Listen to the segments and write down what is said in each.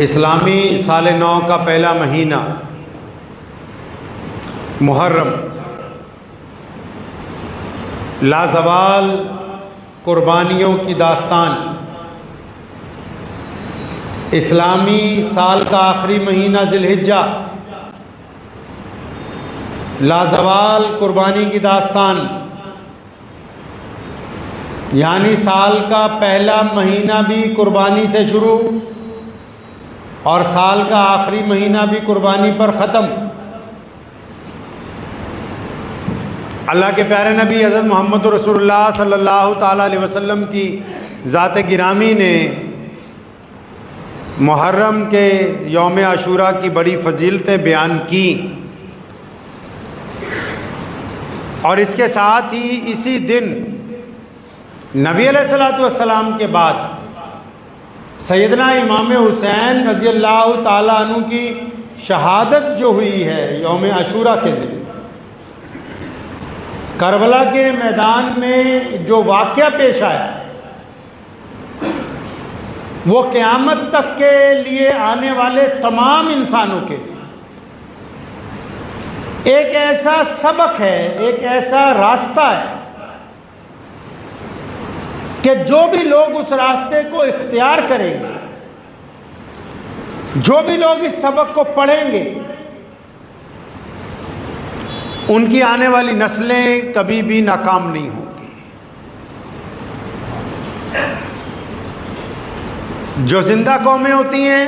اسلامی سال نو کا پہلا مہینہ محرم لازوال قربانیوں کی داستان، اسلامی سال کا آخری مہینہ ذی الحجہ لازوال قربانی کی داستان، یعنی سال کا پہلا مہینہ بھی قربانی سے شروع اور سال کا آخری مہینہ بھی قربانی پر ختم۔ اللہ کے پیارے نبی حضرت محمد رسول اللہ صلی اللہ تعالیٰ علیہ وسلم کی ذات گرامی نے محرم کے یوم عاشوراء کی بڑی فضیلتیں بیان کی، اور اس کے ساتھ ہی اسی دن نبی علیہ الصلوۃ والسلام کے بعد سیدنا امام حسین رضی اللہ تعالیٰ عنہ کی شہادت جو ہوئی ہے یوم عاشوراء کے دن، کربلا کے میدان میں جو واقعہ پیش آیا وہ قیامت تک کے لیے آنے والے تمام انسانوں کے ایک ایسا سبق ہے، ایک ایسا راستہ ہے کہ جو بھی لوگ اس راستے کو اختیار کریں گے، جو بھی لوگ اس سبق کو پڑھیں گے، ان کی آنے والی نسلیں کبھی بھی ناکام نہیں ہوں گی۔ جو زندہ قومیں ہوتی ہیں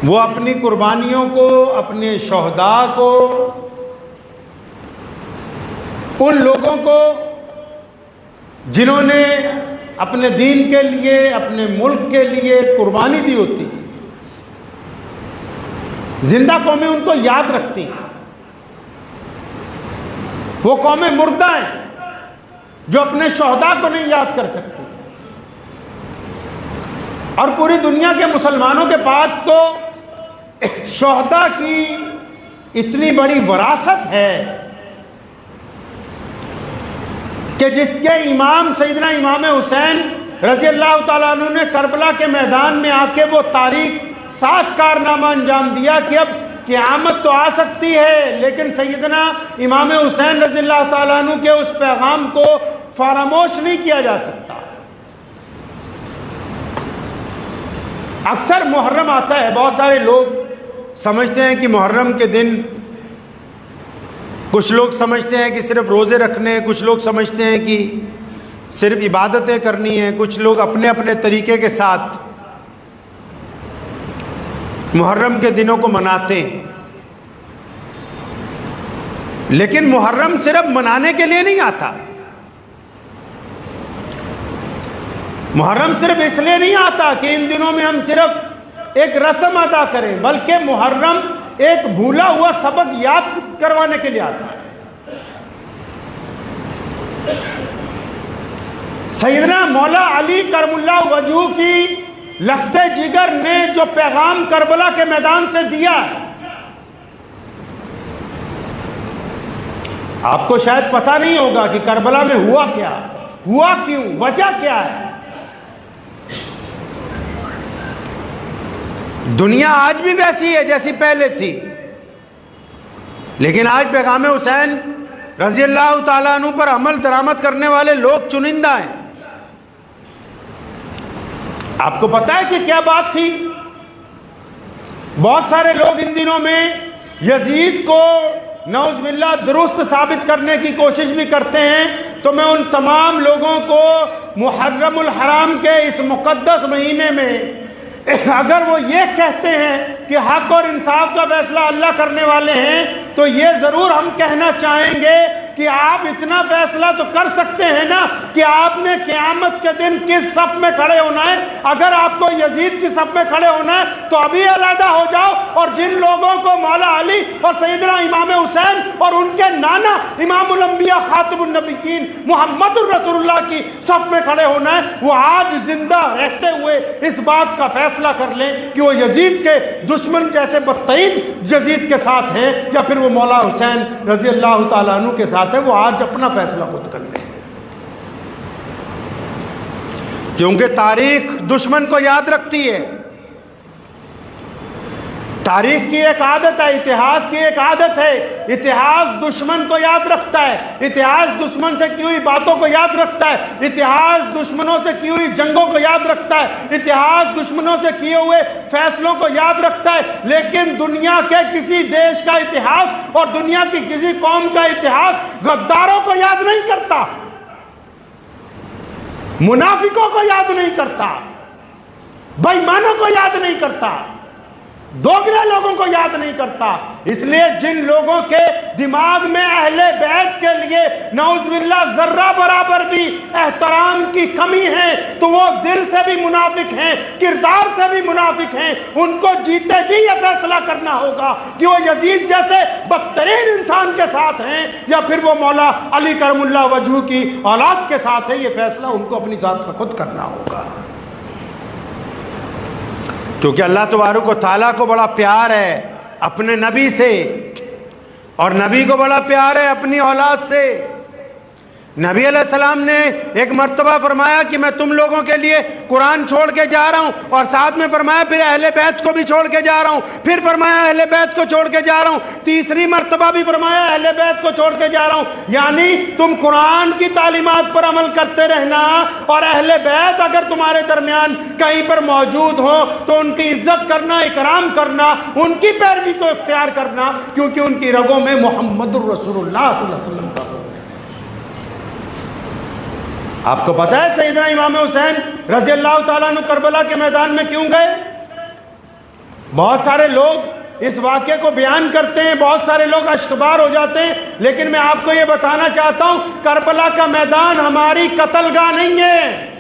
وہ اپنی قربانیوں کو، اپنے شہداء کو، ان لوگوں کو جنہوں نے اپنے دین کے لیے، اپنے ملک کے لیے قربانی دی ہوتی، زندہ قومیں ان کو یاد رکھتی ہیں۔ وہ قومیں مردہ ہیں جو اپنے شہداء کو نہیں یاد کر سکتی، اور پوری دنیا کے مسلمانوں کے پاس تو شہداء کی اتنی بڑی وراثت ہے کہ جس کے امام سیدنا امام حسین رضی اللہ تعالیٰ عنہ نے کربلا کے میدان میں آ کے وہ تاریخ ساز کارنامہ انجام دیا کہ اب قیامت تو آ سکتی ہے لیکن سیدنا امام حسین رضی اللہ تعالیٰ عنہ کے اس پیغام کو فراموش نہیں کیا جا سکتا۔ اکثر محرم آتا ہے، بہت سارے لوگ سمجھتے ہیں کہ محرم کے دن، کچھ لوگ سمجھتے ہیں کہ صرف روزے رکھنے، کچھ لوگ سمجھتے ہیں کہ صرف عبادتیں کرنی ہیں، کچھ لوگ اپنے اپنے طریقے کے ساتھ محرم کے دنوں کو مناتے ہیں۔ لیکن محرم صرف منانے کے لیے نہیں آتا، محرم صرف اس لیے نہیں آتا کہ ان دنوں میں ہم صرف ایک رسم ادا کریں، بلکہ محرم ایک بھولا ہوا سبق یاد کروانے کے لیے آتا ہے۔ سیدنا مولا علی کرم اللہ وجہہ کی لخت جگر نے جو پیغام کربلا کے میدان سے دیا ہے، آپ کو شاید پتہ نہیں ہوگا کہ کربلا میں ہوا کیا، ہوا کیوں، وجہ کیا ہے۔ دنیا آج بھی ویسی ہے جیسی پہلے تھی، لیکن آج پیغام حسین رضی اللہ تعالیٰ عنہ پر عمل درآمد کرنے والے لوگ چنندہ ہیں۔ آپ کو پتہ ہے کہ کیا بات تھی؟ بہت سارے لوگ ان دنوں میں یزید کو نعوذ باللہ درست ثابت کرنے کی کوشش بھی کرتے ہیں، تو میں ان تمام لوگوں کو محرم الحرام کے اس مقدس مہینے میں اگر وہ یہ کہتے ہیں کہ حق اور انصاف کا فیصلہ اللہ کرنے والے ہیں، تو یہ ضرور ہم کہنا چاہیں گے کہ آپ اتنا فیصلہ تو کر سکتے ہیں نا کہ آپ نے قیامت کے دن کس صف میں کھڑے ہونا ہے۔ اگر آپ کو یزید کی صف میں کھڑے ہونا ہے تو ابھی علیحدہ ہو جاؤ، اور جن لوگوں کو مولا علی اور سیدنا امام حسین اور ان کے نانا امام الانبیاء خاتم النبیین محمد الرسول اللہ کی صف میں کھڑے ہونا ہے، وہ آج زندہ رہتے ہوئے اس بات کا فیصلہ کر لیں کہ وہ یزید کے دشمن جیسے بدترین یزید کے ساتھ ہیں یا پھر وہ مولا حسین رضی اللہ تعالیٰ عنہ کے ساتھ ہے۔ وہ آج اپنا فیصلہ خود کر لیں۔ کیونکہ تاریخ دشمن کو یاد رکھتی ہے. تاریخ کی ایک عادت ہے، اتہاس کی ایک عادت ہے، اتہاس دشمن کو یاد رکھتا ہے، اتہاس دشمن سے کی ہوئی باتوں کو یاد رکھتا ہے، اتہاس دشمنوں سے کی ہوئی جنگوں کو یاد رکھتا ہے، اتہاس دشمنوں سے کیے ہوئے فیصلوں کو یاد رکھتا ہے. لیکن دنیا کے کسی دیش کا اتہاس اور دنیا کی کسی قوم کا اتہاس غداروں کو یاد نہیں کرتا، منافقوں کو یاد نہیں کرتا، بے ایمانوں کو یاد نہیں کرتا، دوگلے لوگوں کو یاد نہیں کرتا. اس لیے جن لوگوں کے دماغ میں اہل بیت کے لیے نعوذ باللہ ذرہ برابر بھی احترام کی کمی ہے تو وہ دل سے بھی منافق ہیں، کردار سے بھی منافق ہیں. ان کو جیتے جی یہ فیصلہ کرنا ہوگا کہ وہ یزید جیسے بدترین انسان کے ساتھ ہیں یا پھر وہ مولا علی کرم اللہ وجہہ کی اولاد کے ساتھ ہے. یہ فیصلہ ان کو اپنی ذات کا خود کرنا ہوگا، کیونکہ اللہ تبارک و تعالیٰ کو بڑا پیار ہے اپنے نبی سے، اور نبی کو بڑا پیار ہے اپنی اولاد سے. نبی علیہ السلام نے ایک مرتبہ فرمایا کہ میں تم لوگوں کے لیے قرآن چھوڑ کے جا رہا ہوں، اور ساتھ میں فرمایا پھر اہل بیت کو بھی چھوڑ کے جا رہا ہوں، پھر فرمایا اہل بیت کو چھوڑ کے جا رہا ہوں، تیسری مرتبہ بھی فرمایا اہل بیت کو چھوڑ کے جا رہا ہوں. یعنی تم قرآن کی تعلیمات پر عمل کرتے رہنا، اور اہل بیت اگر تمہارے درمیان کہیں پر موجود ہو تو ان کی عزت کرنا، اکرام کرنا، ان کی پیروی کو اختیار کرنا، کیونکہ ان کی رگوں میں محمد الرسول اللہ صلی اللہ علیہ وسلم کا. آپ کو پتہ ہے سیدنا امام حسین رضی اللہ تعالیٰ عنہ کربلا کے میدان میں کیوں گئے؟ بہت سارے لوگ اس واقعے کو بیان کرتے ہیں، بہت سارے لوگ اشکبار ہو جاتے ہیں، لیکن میں آپ کو یہ بتانا چاہتا ہوں کربلا کا میدان ہماری قتل گاہ نہیں ہے.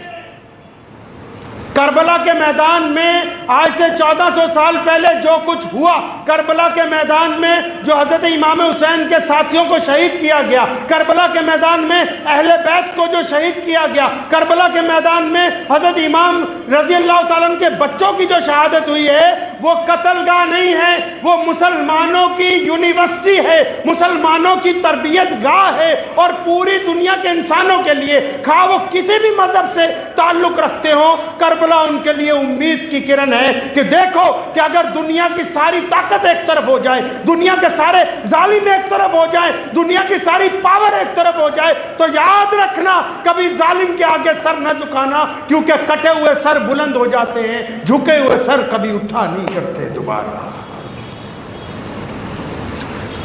کربلا کے میدان میں آج سے 1400 سال پہلے جو کچھ ہوا، کربلا کے میدان میں جو حضرت امام حسین کے ساتھیوں کو شہید کیا گیا، کربلا کے میدان میں اہل بیت کو جو شہید کیا گیا، کربلا کے میدان میں حضرت امام رضی اللہ تعالیٰ عنہ کے بچوں کی جو شہادت ہوئی ہے، وہ قتل گاہ نہیں ہے، وہ مسلمانوں کی یونیورسٹی ہے، مسلمانوں کی تربیت گاہ ہے. اور پوری دنیا کے انسانوں کے لیے، خواہ وہ کسی بھی مذہب سے تعلق رکھتے ہوں، کربلا ان کے لیے امید کی کرن ہے کہ دیکھو کہ اگر دنیا کی ساری طاقت ایک طرف ہو جائے، دنیا کے سارے ظالم ایک طرف ہو جائیں، دنیا کی ساری پاور ایک طرف ہو جائے، تو یاد رکھنا کبھی ظالم کے آگے سر نہ جھکانا، کیونکہ کٹے ہوئے سر بلند ہو جاتے ہیں، جھکے ہوئے سر کبھی اٹھا نہیں کرتے دوبارہ.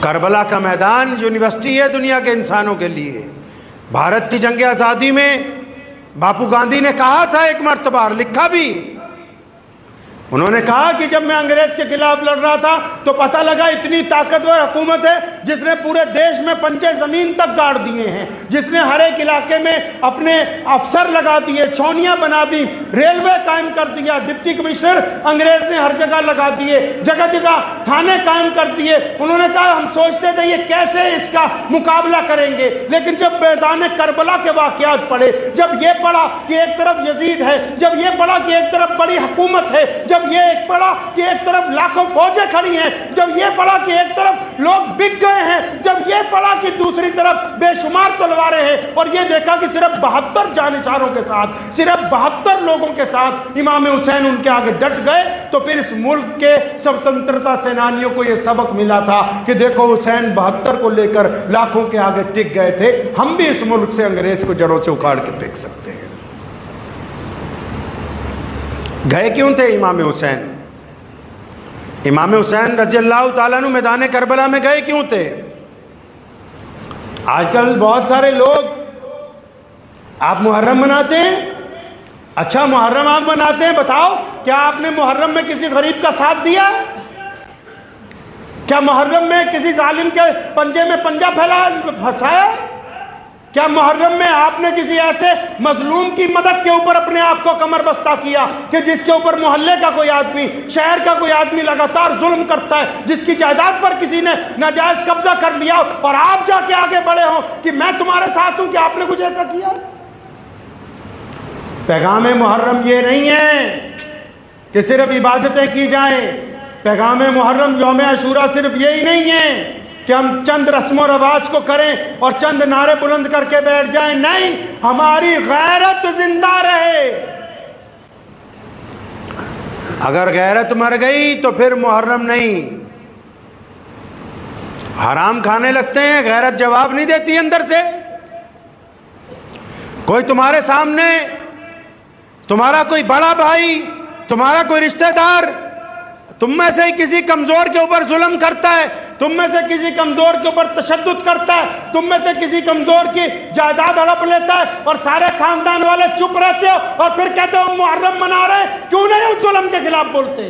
کربلا کا میدان یونیورسٹی ہے دنیا کے انسانوں کے لیے. بھارت کی جنگ آزادی میں باپو گاندھی نے کہا تھا ایک مرتبہ، اور لکھا بھی، انہوں نے کہا کہ جب میں انگریز کے خلاف لڑ رہا تھا تو پتہ لگا اتنی طاقتور حکومت ہے جس نے پورے دیش میں پنجے زمین تک گاڑ دیے ہیں، جس نے ہر ایک علاقے میں اپنے افسر لگا دیے، چھونیاں بنا دی، ریلوے قائم کر دیا، ڈپٹی کمشنر انگریز نے ہر جگہ لگا دیے، جگہ جگہ تھانے قائم کر دیے. انہوں نے کہا ہم سوچتے تھے یہ کیسے اس کا مقابلہ کریں گے، لیکن جب میدان کربلا کے واقعات پڑھے، جب یہ پڑھا کہ ایک طرف یزید ہے، جب یہ پڑھا کہ ایک طرف بڑی حکومت ہے، جب یہ ایک پڑھا کہ ایک طرف لاکھوں فوجیں کھڑی ہیں، جب یہ پڑھا کہ ایک طرف لوگ بک گئے ہیں، جب یہ پڑھا کہ دوسری طرف بے شمار تلواریں ہیں، اور یہ دیکھا کہ صرف 72 جانثاروں کے ساتھ، صرف 72 لوگوں کے ساتھ امام حسین ان کے آگے ڈٹ گئے، تو پھر اس ملک کے سوتنترتا سینانیوں کو یہ سبق ملا تھا کہ دیکھو حسین 72 کو لے کر لاکھوں کے آگے ٹک گئے تھے، ہم بھی اس ملک سے انگریز کو جڑوں سے اکھاڑ کے پھینک سکتے ہیں. گئے کیوں تھے امام حسین؟ امام حسین رضی اللہ تعالیٰ عنہ میدان کربلا میں گئے کیوں تھے؟ آج کل بہت سارے لوگ آپ محرم مناتے ہیں، اچھا محرم آپ مناتے ہیں، بتاؤ کیا آپ نے محرم میں کسی غریب کا ساتھ دیا؟ کیا محرم میں کسی ظالم کے پنجے میں پنجہ پھنسایا؟ کیا محرم میں آپ نے کسی ایسے مظلوم کی مدد کے اوپر اپنے آپ کو کمر بستہ کیا کہ جس کے اوپر محلے کا کوئی آدمی، شہر کا کوئی آدمی لگاتار ظلم کرتا ہے، جس کی جائیداد پر کسی نے ناجائز قبضہ کر لیا، اور آپ جا کے آگے بڑھے ہوں کہ میں تمہارے ساتھ ہوں، کہ آپ نے کچھ ایسا کیا؟ پیغام محرم یہ نہیں ہے کہ صرف عبادتیں کی جائیں، پیغام محرم یوم عاشوراء صرف یہی نہیں ہے کہ ہم چند رسم و رواج کو کریں اور چند نعرے بلند کر کے بیٹھ جائیں. نہیں، ہماری غیرت زندہ رہے، اگر غیرت مر گئی تو پھر محرم نہیں. حرام کھانے لگتے ہیں, غیرت جواب نہیں دیتی اندر سے. کوئی تمہارے سامنے, تمہارا کوئی بڑا بھائی, تمہارا کوئی رشتہ دار تم میں سے کسی کمزور کے اوپر ظلم کرتا ہے, تم میں سے کسی کمزور کے اوپر تشدد کرتا ہے, تم میں سے کسی کمزور کی جائیداد ہڑپ لیتا ہے, اور سارے خاندان والے چپ رہتے ہو اور پھر کہتے ہو محرم منا رہے, کیوں نہیں اس ظلم کے خلاف بولتے؟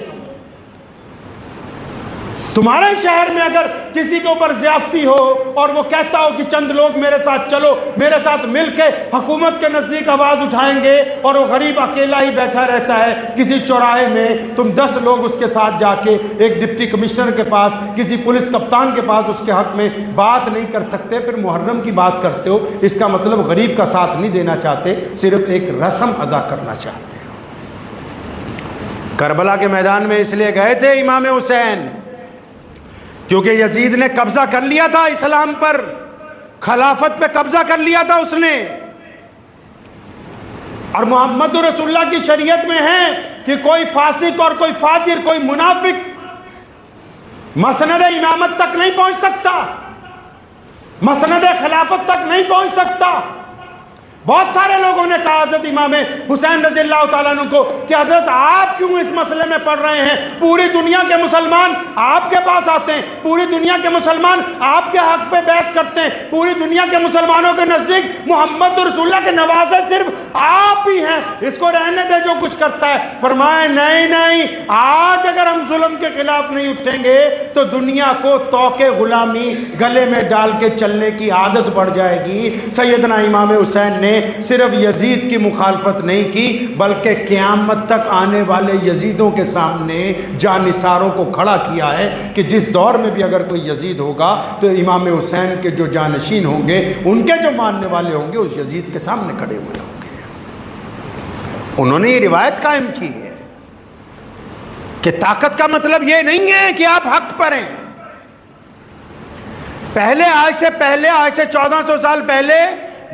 تمہارے شہر میں اگر کسی کے اوپر زیادتی ہو اور وہ کہتا ہو کہ چند لوگ میرے ساتھ چلو, میرے ساتھ مل کے حکومت کے نزدیک آواز اٹھائیں گے, اور وہ غریب اکیلا ہی بیٹھا رہتا ہے کسی چوراہے میں, تم 10 لوگ اس کے ساتھ جا کے ایک ڈپٹی کمشنر کے پاس, کسی پولیس کپتان کے پاس اس کے حق میں بات نہیں کر سکتے, پھر محرم کی بات کرتے ہو. اس کا مطلب غریب کا ساتھ نہیں دینا چاہتے, صرف ایک رسم ادا کرنا چاہتے ہو. کربلا کے میدان میں اس لیے گئے تھے امام حسین کیونکہ یزید نے قبضہ کر لیا تھا اسلام پر, خلافت پہ قبضہ کر لیا تھا اس نے. اور محمد رسول اللہ کی شریعت میں ہے کہ کوئی فاسق اور کوئی فاجر, کوئی منافق مسند امامت تک نہیں پہنچ سکتا, مسند خلافت تک نہیں پہنچ سکتا. بہت سارے لوگوں نے کہا حضرت امام حسین رضی اللہ تعالیٰ عنہ کو کہ حضرت آپ کیوں اس مسئلے میں پڑھ رہے ہیں, پوری دنیا کے مسلمان آپ کے پاس آتے ہیں, پوری دنیا کے مسلمان آپ کے حق پہ بیعت کرتے ہیں, پوری دنیا کے مسلمانوں کے نزدیک محمد رسول اللہ کے نوازے صرف آپ ہی ہیں, اس کو رہنے دے جو کچھ کرتا ہے. فرمائے نہیں, آج اگر ہم ظلم کے خلاف نہیں اٹھیں گے تو دنیا کو توق غلامی گلے میں ڈال کے چلنے کی عادت پڑ جائے گی. سیدنا امام حسین نے صرف یزید کی مخالفت نہیں کی بلکہ قیامت تک آنے والے یزیدوں کے سامنے جانثاروں کو کھڑا کیا ہے کہ جس دور میں بھی اگر کوئی یزید ہوگا تو امام حسین کے جو جانشین ہوں گے, ان کے جو ماننے والے ہوں گے, اس یزید کے سامنے کھڑے ہوئے ہوں گے. انہوں نے یہ روایت قائم کی ہے کہ طاقت کا مطلب یہ نہیں ہے کہ آپ حق پر ہیں. پہلے, آج سے 1400 سال پہلے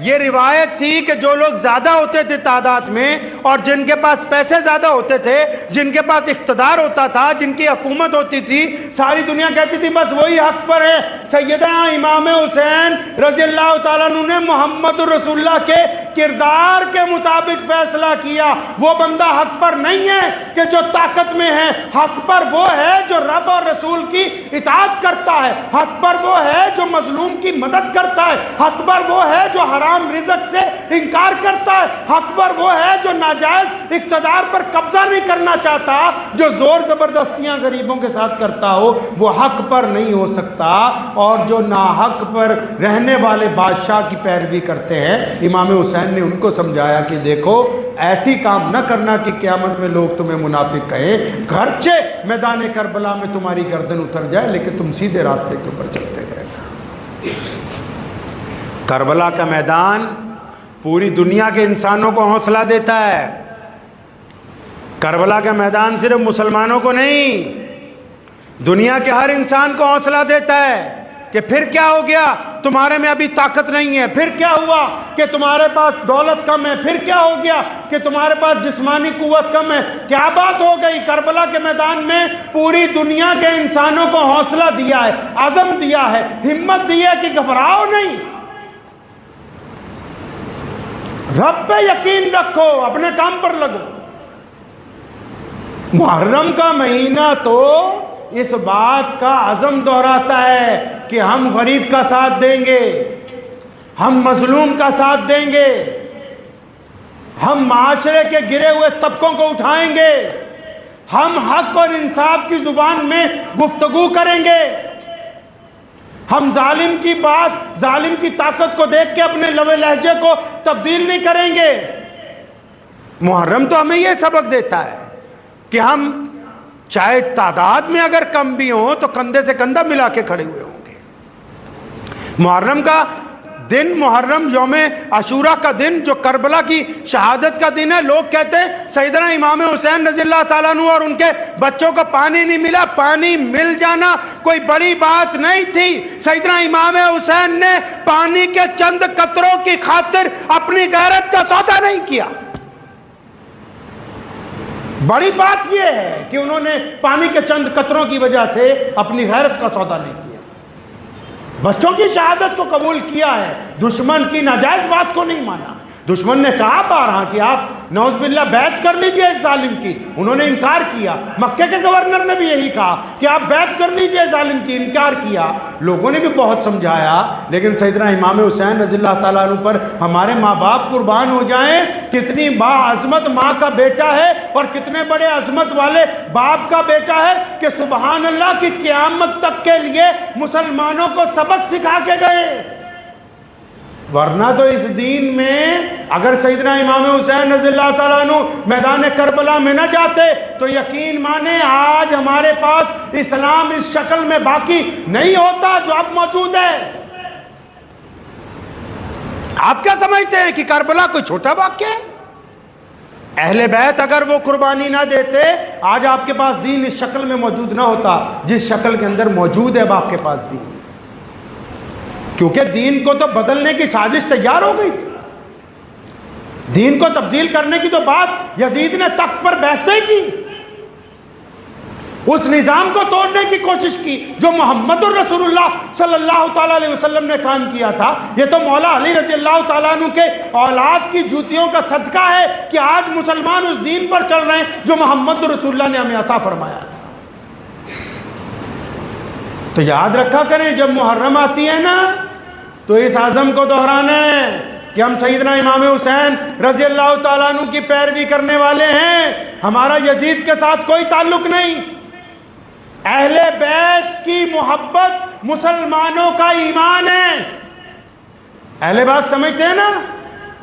یہ روایت تھی کہ جو لوگ زیادہ ہوتے تھے تعداد میں, اور جن کے پاس پیسے زیادہ ہوتے تھے, جن کے پاس اقتدار ہوتا تھا, جن کی حکومت ہوتی تھی, ساری دنیا کہتی تھی بس وہی حق پر ہے. سیدنا امام حسین رضی اللہ تعالیٰ عنہ نے محمد رسول اللہ کے کردار کے مطابق فیصلہ کیا. وہ بندہ حق پر نہیں ہے کہ جو طاقت میں ہے, حق پر وہ ہے جو رب اور رسول کی اطاعت کرتا ہے, حق پر وہ ہے جو مظلوم کی مدد کرتا ہے, حق پر وہ ہے جو حرام رزق سے انکار کرتا ہے, حق پر وہ ہے جو ناجائز اقتدار پر قبضہ نہیں کرنا چاہتا, جو زور زبردستیاں غریبوں کے ساتھ کرتا ہو وہ حق پر نہیں ہو سکتا. اور جو ناحق پر رہنے والے بادشاہ کی پیروی کرتے ہیں, امام حسین نے ان کو سمجھایا کہ دیکھو ایسی کام نہ کرنا کہ قیامت میں لوگ تمہیں منافق کہیں, گرچہ میدان کربلا میں تمہاری گردن اتر جائے لیکن تم سیدھے راستے کے اوپر چلتے رہے. کربلا کا میدان پوری دنیا کے انسانوں کو حوصلہ دیتا ہے. کربلا کا میدان صرف مسلمانوں کو نہیں, دنیا کے ہر انسان کو حوصلہ دیتا ہے کہ پھر کیا ہو گیا, تمہارے میں ابھی طاقت نہیں ہے, پھر کیا ہوا کہ تمہارے پاس دولت کم ہے, پھر کیا ہو گیا کہ تمہارے پاس جسمانی قوت کم ہے, کیا بات ہو گئی. کربلا کے میدان میں پوری دنیا کے انسانوں کو حوصلہ دیا ہے, عزم دیا ہے, ہمت دی ہے کہ گھبراؤ نہیں, رب پہ یقین رکھو, اپنے کام پر لگو. محرم کا مہینہ تو اس بات کا عزم دہراتا ہے کہ ہم غریب کا ساتھ دیں گے, ہم مظلوم کا ساتھ دیں گے, ہم معاشرے کے گرے ہوئے طبقوں کو اٹھائیں گے, ہم حق اور انصاف کی زبان میں گفتگو کریں گے, ہم ظالم کی بات, ظالم کی طاقت کو دیکھ کے اپنے لوے لہجے کو تبدیل نہیں کریں گے. محرم تو ہمیں یہ سبق دیتا ہے کہ ہم چاہے تعداد میں اگر کم بھی ہوں تو کندھے سے کندھا ملا کے کھڑے ہوئے ہوں گے. محرم کا دن, محرم یوم عاشورہ کا دن جو کربلا کی شہادت کا دن ہے, لوگ کہتے ہیں سیدنا امام حسین رضی اللہ تعالیٰ عنہ اور ان کے بچوں کو پانی نہیں ملا. پانی مل جانا کوئی بڑی بات نہیں تھی. سیدنا امام حسین نے پانی کے چند قطروں کی خاطر اپنی غیرت کا سودا نہیں کیا. بڑی بات یہ ہے کہ انہوں نے پانی کے چند قطروں کی وجہ سے اپنی غیرت کا سودا نہیں کیا، بچوں کی شہادت کو قبول کیا ہے، دشمن کی ناجائز بات کو نہیں مانا۔ دشمن نے کہا بارہا کہ آپ نعوذ باللہ بیعت کر لیجئے اس ظالم کی، انہوں نے انکار کیا۔ مکے کے گورنر نے بھی یہی کہا کہ آپ بیعت کر لیجئے ظالم کی، انکار کیا۔ لوگوں نے بھی بہت سمجھایا، لیکن سیدنا امام حسین رضی اللہ تعالیٰ عنہ پر ہمارے ماں باپ قربان ہو جائیں، کتنی باعظمت ماں کا بیٹا ہے اور کتنے بڑے عظمت والے باپ کا بیٹا ہے کہ سبحان اللہ کی قیامت تک کے لیے مسلمانوں کو سبق سکھا کے گئے۔ ورنہ تو اس دین میں اگر سیدنا امام حسین رضی اللہ تعالیٰ عنہ میدان کربلا میں نہ جاتے تو یقین مانیں آج ہمارے پاس اسلام اس شکل میں باقی نہیں ہوتا جو اب موجود ہے۔ آپ کیا سمجھتے ہیں کہ کربلا کوئی چھوٹا واقعہ ہے؟ اہل بیت اگر وہ قربانی نہ دیتے آج آپ کے پاس دین اس شکل میں موجود نہ ہوتا جس شکل کے اندر موجود ہے اب آپ کے پاس دین، کیونکہ دین کو تو بدلنے کی سازش تیار ہو گئی تھی۔ دین کو تبدیل کرنے کی تو بات یزید نے تخت پر بیٹھتے ہی کی، اس نظام کو توڑنے کی کوشش کی جو محمد الرسول اللہ صلی اللہ تعالیٰ علیہ وسلم نے قائم کیا تھا۔ یہ تو مولا علی رضی اللہ تعالیٰ عنہ کے اولاد کی جوتیوں کا صدقہ ہے کہ آج مسلمان اس دین پر چل رہے ہیں جو محمد الرسول اللہ نے ہمیں عطا فرمایا تھا۔ تو یاد رکھا کریں جب محرم آتی ہے نا تو اس عزم کو دہرانا ہے کہ ہم سیدنا امام حسین رضی اللہ تعالیٰ عنہ کی پیروی کرنے والے ہیں، ہمارا یزید کے ساتھ کوئی تعلق نہیں۔ اہل بیت کی محبت مسلمانوں کا ایمان ہے۔ اہل بیت سمجھتے ہیں نا،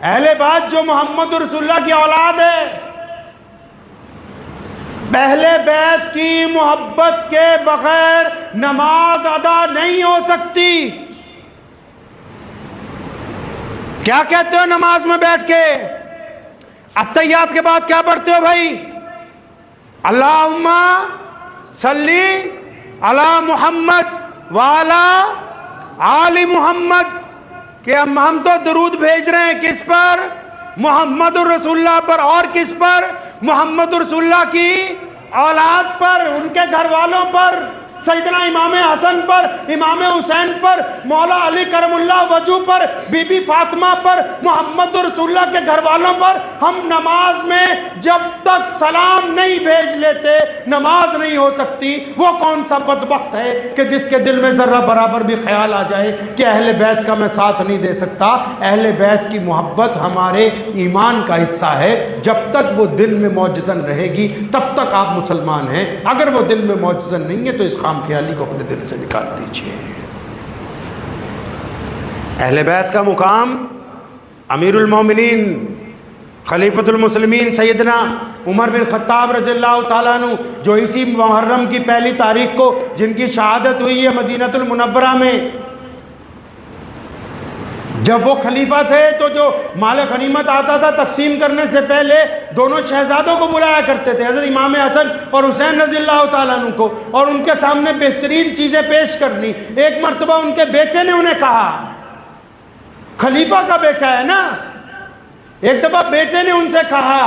اہل بیت جو محمد رسول اللہ کی اولاد ہے، اہل بیت کی محبت کے بغیر نماز ادا نہیں ہو سکتی۔ کیا کہتے ہو نماز میں بیٹھ کے؟ اتحیات کے بعد کیا پڑھتے ہو بھائی؟ اللہم صلی علی محمد وعلی آل محمد، کہ ہم تو درود بھیج رہے ہیں کس پر؟ محمد الرسول اللہ پر۔ اور کس پر؟ محمد الرسول اللہ کی اولاد پر، ان کے گھر والوں پر، سیدنا امام حسن پر، امام حسین پر، مولا علی کرم اللہ وجہ پر، بی بی فاطمہ پر، محمد رسول اللہ کے گھر والوں پر۔ ہم نماز میں جب تک سلام نہیں بھیج لیتے نماز نہیں ہو سکتی۔ وہ کون سا بدبخت ہے کہ جس کے دل میں ذرہ برابر بھی خیال آ جائے کہ اہل بیت کا میں ساتھ نہیں دے سکتا؟ اہل بیت کی محبت ہمارے ایمان کا حصہ ہے، جب تک وہ دل میں موجزن رہے گی تب تک آپ مسلمان ہیں۔ اگر وہ دل میں موجزن نہیں ہے تو اس خام خیالی کو اپنے دل سے نکال دیجئے۔ اہل بیت کا مقام امیر المومنین خلیفۃ المسلمین سیدنا عمر بن خطاب رضی اللہ تعالیٰ عنہ، جو اسی محرم کی پہلی تاریخ کو جن کی شہادت ہوئی ہے مدینہ المنورہ میں، جب وہ خلیفہ تھے تو جو مال غنیمت آتا تھا تقسیم کرنے سے پہلے دونوں شہزادوں کو بلایا کرتے تھے، حضرت امام حسن اور حسین رضی اللہ تعالیٰ عنہ کو، اور ان کے سامنے بہترین چیزیں پیش کرنی۔ ایک مرتبہ ان کے بیٹے نے انہیں کہا، خلیفہ کا بیٹا ہے نا، ایک دفعہ بیٹے نے ان سے کہا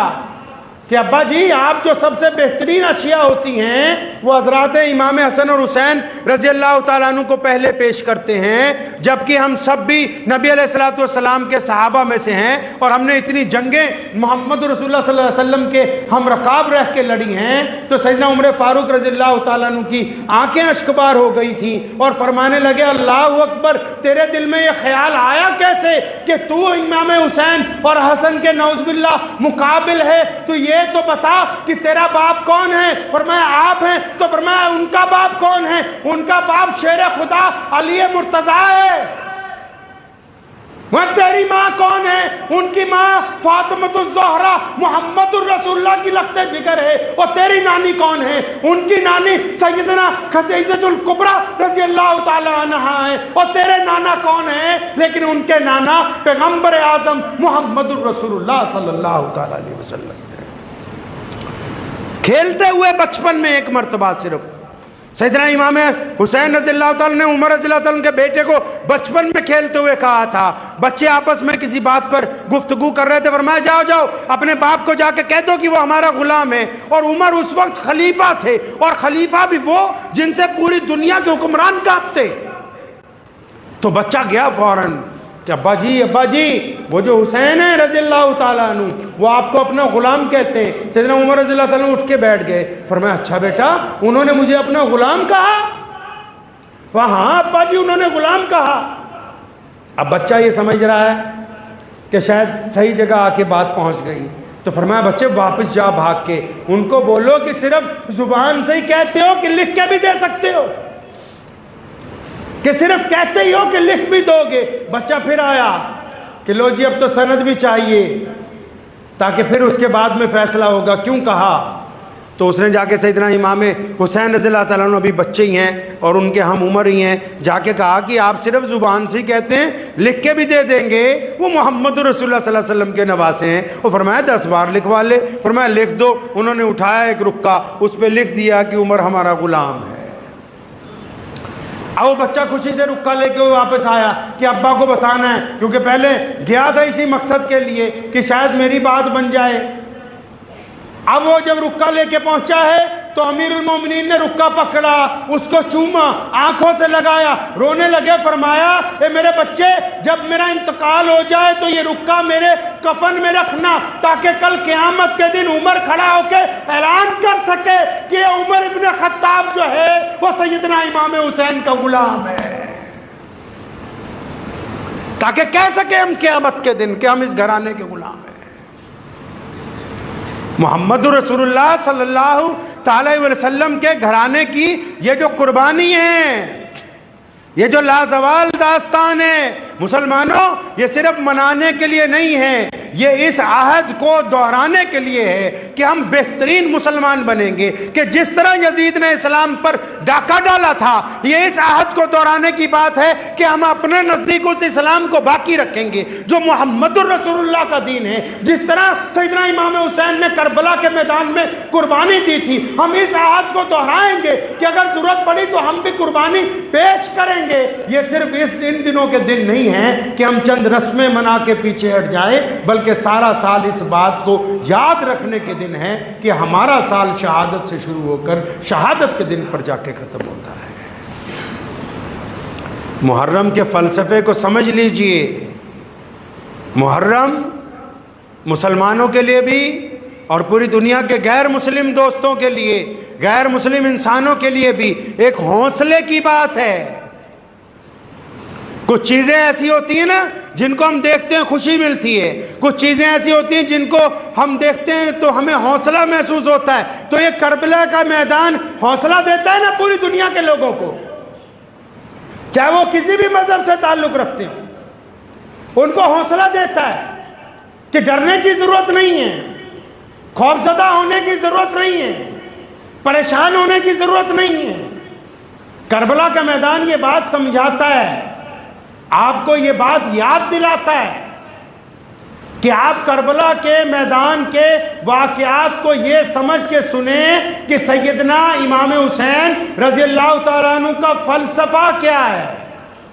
کہ ابا جی آپ جو سب سے بہترین اشیاء ہوتی ہیں وہ حضرات امام حسن اور حسین رضی اللہ تعالیٰ عنہ کو پہلے پیش کرتے ہیں، جبکہ ہم سب بھی نبی علیہ الصلوۃ والسلام کے صحابہ میں سے ہیں اور ہم نے اتنی جنگیں محمد رسول اللہ صلی اللہ علیہ وسلم کے ہم رکاب رہ کے لڑی ہیں۔ تو سیدنا عمر فاروق رضی اللہ تعالیٰ عنہ کی آنکھیں اشکبار ہو گئی تھیں اور فرمانے لگے اللہ اکبر، تیرے دل میں یہ خیال آیا کیسے کہ تو امام حسین اور حسن کے نعوذ باللہ مقابل ہے؟ تو یہ تو بتا کہ تیرا باپ کون ہے؟ فرمایا آپ ہیں۔ تو فرمایا ان کا باپ کون ہے؟ ان کا باپ شیر خدا علی مرتضیٰ ہے۔ وہ تیری ماں کون ہے؟ ان کی ماں فاطمۃ الزہرا محمد الرسول اللہ کی لخت جگر ہے۔ اور تیری نانی کون ہے؟ ان کی نانی سیدنا خدیجہ الکبریٰ رضی اللہ تعالی عنہا ہے۔ اور تیرے نانا کون ہے؟ لیکن ان کے نانا پیغمبر اعظم محمد الرسول اللہ صلی اللہ تعالی علیہ وسلم۔ کھیلتے ہوئے بچپن میں ایک مرتبہ صرف سیدنا امام حسین رضی اللہ تعالیٰ نے عمر رضی اللہ تعالیٰ کے بیٹے کو بچپن میں کھیلتے ہوئے کہا تھا، بچے آپس میں کسی بات پر گفتگو کر رہے تھے، فرمایا جاؤ جاؤ اپنے باپ کو جا کے کہہ دو کہ وہ ہمارا غلام ہے۔ اور عمر اس وقت خلیفہ تھے، اور خلیفہ بھی وہ جن سے پوری دنیا کے حکمران کانپتے۔ تو بچہ گیا فوراً کہ ابا جی وہ جو حسین ہے رضی اللہ تعالیٰ عنہ وہ آپ کو اپنا غلام کہتے ہیں۔ سیدنا عمر رضی اللہ تعالیٰ عنہ اٹھ کے بیٹھ گئے، فرمایا اچھا بیٹا انہوں نے مجھے اپنا غلام کہا؟ ہاں ابا جی انہوں نے غلام کہا۔ اب بچہ یہ سمجھ رہا ہے کہ شاید صحیح جگہ آ کے بات پہنچ گئی، تو فرمایا بچے واپس جا بھاگ کے ان کو بولو کہ صرف زبان سے ہی کہتے ہو کہ لکھ کے بھی دے سکتے ہو، کہ صرف کہتے ہی ہو کہ لکھ بھی دو گے۔ بچہ پھر آیا کہ لو جی اب تو سند بھی چاہیے تاکہ پھر اس کے بعد میں فیصلہ ہوگا، کیوں کہا؟ تو اس نے جا کے سیدنا امام حسین رضی اللہ تعالیٰ عنہ ابھی بچے ہی ہیں اور ان کے ہم عمر ہی ہیں، جا کے کہا کہ آپ صرف زبان سے ہی کہتے ہیں، لکھ کے بھی دے دیں گے؟ وہ محمد رسول اللہ صلی اللہ علیہ وسلم کے نواسے ہیں۔ وہ فرمایا 10 بار لکھوا لے، فرمایا لکھ دو۔ انہوں نے اٹھایا ایک رکا، اس پہ لکھ دیا کہ عمر ہمارا غلام ہے۔ اب وہ بچہ خوشی سے رکا لے کے واپس آیا کہ ابا کو بتانا ہے، کیونکہ پہلے گیا تھا اسی مقصد کے لیے کہ شاید میری بات بن جائے۔ اب وہ جب رکا لے کے پہنچا ہے تو امیر المومنین نے رکا پکڑا، اس کو چوما، آنکھوں سے لگایا، رونے لگے، فرمایا اے میرے بچے جب میرا انتقال ہو جائے تو یہ رکا میرے کفن میں رکھنا، تاکہ کل قیامت کے دن عمر کھڑا ہو کے اعلان کر سکے کہ عمر ابن خطاب جو ہے وہ سیدنا امام حسین کا غلام ہے، تاکہ کہہ سکے ہم قیامت کے دن کہ ہم اس گھرانے کے غلام ہیں۔ محمد رسول اللہ صلی اللہ تعالی علیہ وسلم کے گھرانے کی یہ جو قربانی ہے، یہ جو لازوال داستان ہے مسلمانوں، یہ صرف منانے کے لیے نہیں ہے، یہ اس عہد کو دہرانے کے لیے ہے کہ ہم بہترین مسلمان بنیں گے، کہ جس طرح یزید نے اسلام پر ڈاکہ ڈالا تھا، یہ اس عہد کو دہرانے کی بات ہے کہ ہم اپنے نزدیک اس اسلام کو باقی رکھیں گے جو محمد الرسول اللہ کا دین ہے۔ جس طرح سیدنا امام حسین نے کربلا کے میدان میں قربانی دی تھی، ہم اس عہد کو دہرائیں گے کہ اگر ضرورت پڑی تو ہم بھی قربانی پیش کریں گے۔ یہ صرف ان دنوں کے دن نہیں ہیں کہ ہم چند رسمیں منا کے پیچھے ہٹ جائیں، بلکہ سارا سال اس بات کو یاد رکھنے کے دن ہے کہ ہمارا سال شہادت سے شروع ہو کر شہادت کے دن پر جا کے ختم ہوتا ہے۔ محرم کے فلسفے کو سمجھ لیجئے۔ محرم مسلمانوں کے لیے بھی اور پوری دنیا کے غیر مسلم دوستوں کے لیے، غیر مسلم انسانوں کے لیے بھی ایک حوصلے کی بات ہے۔ کچھ چیزیں ایسی ہوتی ہیں نا جن کو ہم دیکھتے ہیں خوشی ملتی ہے، کچھ چیزیں ایسی ہوتی ہیں جن کو ہم دیکھتے ہیں تو ہمیں حوصلہ محسوس ہوتا ہے۔ تو یہ کربلا کا میدان حوصلہ دیتا ہے نا پوری دنیا کے لوگوں کو، چاہے وہ کسی بھی مذہب سے تعلق رکھتے ہوں، ان کو حوصلہ دیتا ہے کہ ڈرنے کی ضرورت نہیں ہے، خوفزدہ ہونے کی ضرورت نہیں ہے، پریشان ہونے کی ضرورت نہیں ہے۔ کربلا کا میدان یہ بات سمجھاتا ہے، آپ کو یہ بات یاد دلاتا ہے کہ آپ کربلا کے میدان کے واقعات کو یہ سمجھ کے سنیں کہ سیدنا امام حسین رضی اللہ تعالیٰ عنہ کا فلسفہ کیا ہے،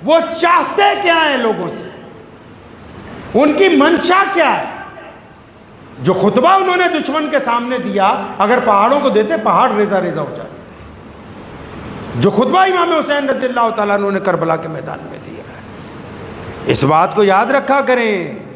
وہ چاہتے کیا ہیں لوگوں سے، ان کی منشا کیا ہے۔ جو خطبہ انہوں نے دشمن کے سامنے دیا، اگر پہاڑوں کو دیتے پہاڑ ریزہ ریزہ ہو جائے۔ جو خطبہ امام حسین رضی اللہ تعالیٰ عنہ نے کربلا کے میدان میں دیا ہے، اس بات کو یاد رکھا کریں۔